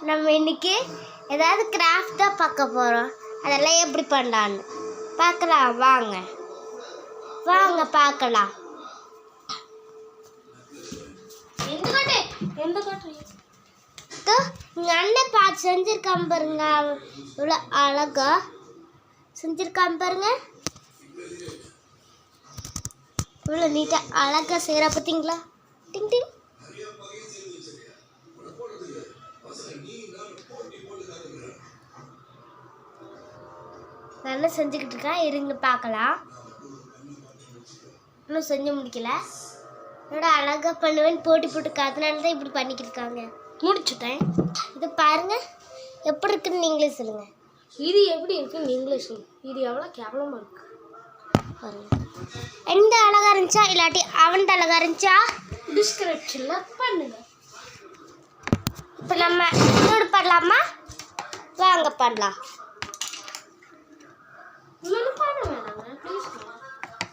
நம்ம இன்னைக்கு ஏதாவது கிராஃப்டாக பார்க்க போகிறோம். அதெல்லாம் எப்படி பண்ணலான்னு பார்க்கலாம். வாங்க வாங்க பார்க்கலாம். எங்கள் அண்ணன் பார்த்து செஞ்சுருக்காம பாருங்க. இவ்வளோ அழகா செஞ்சுருக்காம பாருங்க. இவ்வளோ நீட்டாக அழகாக செய்கிறா பார்த்தீங்களா? டிங் டிங். நல்லா செஞ்சுக்கிட்டு இருக்கேன். இருங்க பார்க்கலாம். இன்னும் செஞ்சு முடிக்கல. என்னோட அழகாக பண்ணுவேன்னு போட்டி போட்டு அதனால தான் இப்படி பண்ணிக்கிட்டு இருக்காங்க. முடிச்சுட்டேன். இதை பாருங்க எப்படி இருக்குன்னு நீங்களே சொல்லுங்க. இது எப்படி இருக்குன்னு நீங்களே சொல்லுங்க. இது எவ்வளோ கேவலமாக இருக்கு பாருங்க. எந்த அழகா இருந்துச்சா இல்லாட்டி அவன்கிட்ட அழகா இருந்துச்சா டிஸ்கிரிப்ஷனில் பண்ணுங்க. இப்போ நம்ம இன்னொரு பண்ணலாமா? வாங்க பண்ணலாம். இன்னொன்று பண்ண வேணாங்க ப்ளீஸ்.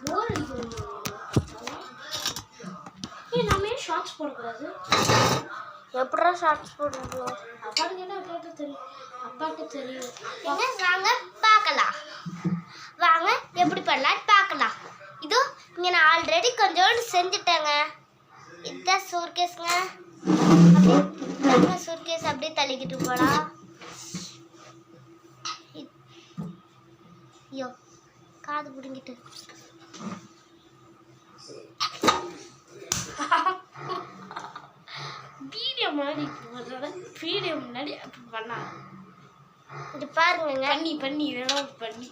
போர் அடிக்கிறது. நம்ம ஏன் ஷார்ட்ஸ் போடக்கூடாது? எப்படா ஷார்ட்ஸ் போடுறோம்? அப்பாவுக்கு என்ன அப்பாவுக்கு தெரியும். அப்பாவுக்கு தெரியும். வாங்க பார்க்கலாம். வாங்க எப்படி பண்ணலான்னு பார்க்கலாம். இதோ இங்கே நான் ஆல்ரெடி கொஞ்சோண்டு செஞ்சுட்டேங்க. இதுதான் சூர்கேஸுங்க. அப்படியே சூர்கேஸ் அப்படியே தள்ளிக்கிட்டு போகலாம். ஐயோ காது பிடுங்கிட்டு. வீடியோ முன்னாடி வீடியோ முன்னாடி அப்படி பண்ணா இது பாருங்க பண்ணி இதெல்லாம் பண்ணி